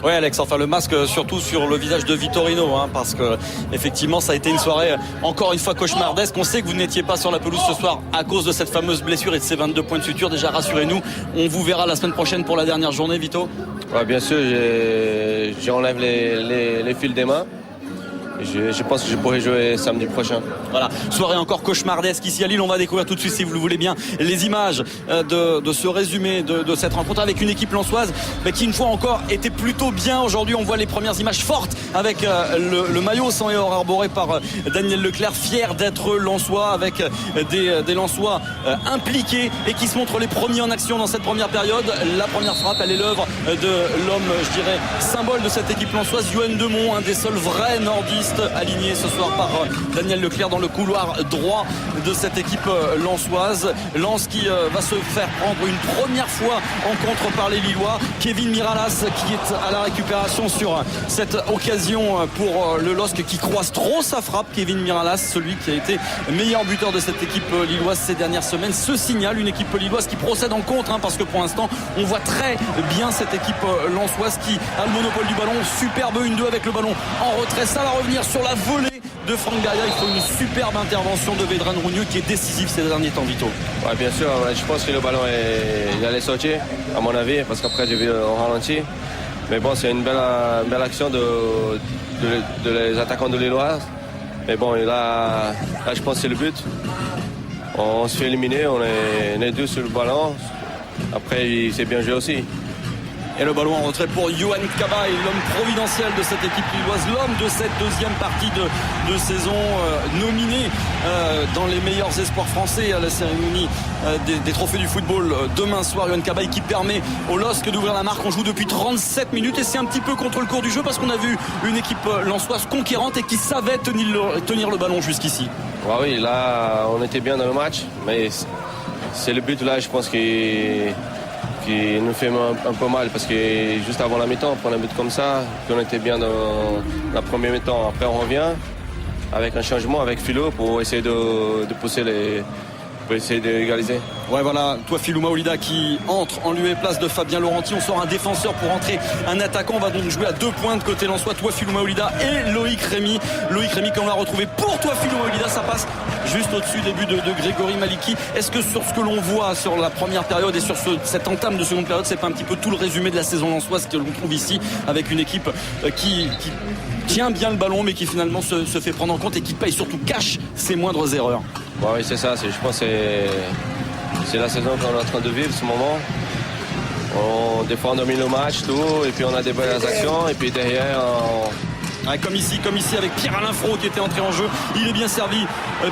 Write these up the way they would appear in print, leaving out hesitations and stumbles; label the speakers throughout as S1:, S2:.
S1: Oui Alex, enfin le masque surtout sur le visage de Vitorino, parce que effectivement ça a été une soirée encore une fois cauchemardesque. On sait que vous n'étiez pas sur la pelouse ce soir à cause de cette fameuse blessure et de ces 22 points de suture. Déjà rassurez-nous, on vous verra la semaine prochaine pour la dernière journée, Vito.
S2: Ouais, bien sûr, j'enlève les fils des mains. Je pense que je pourrai jouer samedi prochain.
S1: Voilà, soirée encore cauchemardesque ici à Lille. On va découvrir tout de suite, si vous le voulez bien, les images de ce résumé de cette rencontre avec une équipe lensoise qui une fois encore était plutôt bien. Aujourd'hui on voit les premières images fortes avec le maillot sang et or arboré par Daniel Leclerc, fier d'être lensois, avec des lensois impliqués et qui se montrent les premiers en action dans cette première période. La première frappe, elle est l'œuvre de l'homme, je dirais, symbole de cette équipe lensoise, Yoann Demont, un des seuls vrais nordistes aligné ce soir par Daniel Leclerc dans le couloir droit de cette équipe lensoise. Lens qui va se faire prendre une première fois en contre par les Lillois. Kevin Miralas qui est à la récupération sur cette occasion pour le LOSC qui croise trop sa frappe. Kevin Miralas, celui qui a été meilleur buteur de cette équipe lilloise ces dernières semaines, se signale. Une équipe lilloise qui procède en contre, parce que pour l'instant on voit très bien cette équipe lensoise qui a le monopole du ballon. Superbe 1-2 avec le ballon en retrait, ça va revenir sur la volée de Franck Beria. Il faut une superbe intervention de Vedran Rougneux qui est décisif ces derniers temps, Vito.
S2: Ouais, bien sûr, je pense que le ballon il allait sortir à mon avis, parce qu'après j'ai vu au ralenti. Mais bon, c'est une belle action de les attaquants de Lillois. Mais bon, là je pense que c'est le but. On se fait éliminer, on est deux sur le ballon. Après c'est bien joué aussi.
S1: Et le ballon en retrait pour Yoann Cabaye, l'homme providentiel de cette équipe lilloise, l'homme de cette deuxième partie de saison, nominé dans les meilleurs espoirs français à la cérémonie des trophées du football demain soir. Yoann Cabaye qui permet au LOSC d'ouvrir la marque. On joue depuis 37 minutes et c'est un petit peu contre le cours du jeu, parce qu'on a vu une équipe lensoise conquérante et qui savait tenir le ballon jusqu'ici.
S2: Ouais, oui, là on était bien dans le match, mais c'est le but là, je pense qui nous fait un peu mal, parce que juste avant la mi-temps on prend un but comme ça, puis on était bien dans la première mi-temps. Après on revient avec un changement avec Philo pour essayer de pousser pour essayer d'égaliser.
S1: Ouais, voilà, Touafilou Maolida qui entre en lieu et place de Fabien Laurenti. On sort un défenseur pour entrer un attaquant. On va donc jouer à 2 points de côté lensois, Touafilou Maolida et Loïc Rémy. Loïc Rémy qu'on va retrouver pour Touafilou Maolida. Ça passe juste au-dessus des buts de Grégory Maliki. Est-ce que sur ce que l'on voit sur la première période et sur cette entame de seconde période, c'est pas un petit peu tout le résumé de la saison lensoise que l'on trouve ici, avec une équipe qui tient bien le ballon mais qui finalement se fait prendre en compte et qui paye, surtout cache ses moindres erreurs?
S2: Ouais, oui, c'est ça. Je pense que c'est la saison qu'on est en train de vivre, ce moment. Des fois on domine le match, tout, et puis on a des belles actions, et puis derrière
S1: comme ici avec Pierre-Alain Frot qui était entré en jeu. Il est bien servi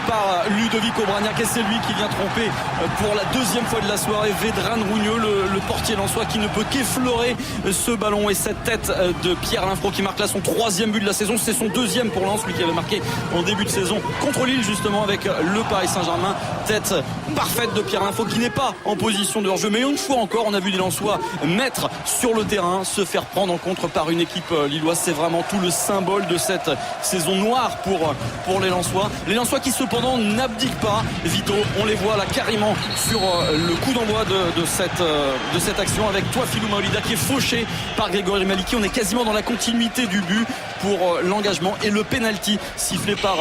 S1: par Ludovic Obraniak et c'est lui qui vient tromper pour la deuxième fois de la soirée Vedran Rougneux, le portier lensois, qui ne peut qu'effleurer ce ballon. Et cette tête de Pierre-Alain Frot qui marque là son 3e but de la saison. C'est son 2e pour Lens, lui qui avait marqué en début de saison contre Lille justement avec le Paris Saint-Germain. Tête parfaite de Pierre-Alain Frot qui n'est pas en position de hors-jeu, mais une fois encore on a vu les Lensois mettre sur le terrain, se faire prendre en contre par une équipe lilloise. C'est vraiment tout le symbole de cette saison noire pour les Lensois. Les Lensois qui cependant n'abdiquent pas, Vito. On les voit là carrément sur le coup d'envoi de cette action, avec Touafilou Maolida qui est fauché par Grégory Maliki. On est quasiment dans la continuité du but pour l'engagement et le penalty sifflé par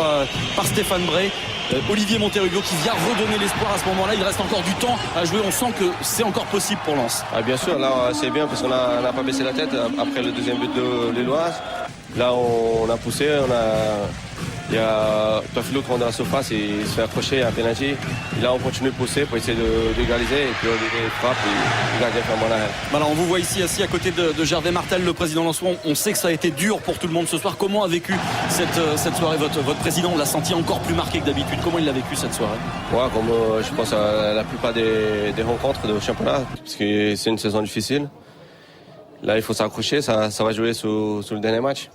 S1: Stéphane Bray. Olivier Monterrubio qui vient redonner l'espoir à ce moment-là. Il reste encore du temps à jouer. On sent que c'est encore possible pour Lens.
S2: Ah, bien sûr, là c'est bien parce qu'on n'a pas baissé la tête après le deuxième but de Lillois. Là on a poussé, il y a Touafilou qui rentre dans la surface et il se fait accrocher à un penalty. Et là on continue de pousser pour essayer d'égaliser, et puis Olivier frappe et le gardien fait un bon arrêt.
S1: Voilà, on vous voit ici assis à côté de Gervais Martel, le président lensois. On sait que ça a été dur pour tout le monde ce soir. Comment a vécu cette soirée votre président? On l'a senti encore plus marqué que d'habitude. Comment il l'a vécu cette soirée?
S2: Ouais, comme je pense à la plupart des rencontres de championnat, parce que c'est une saison difficile. Là il faut s'accrocher, ça va jouer sur le dernier match.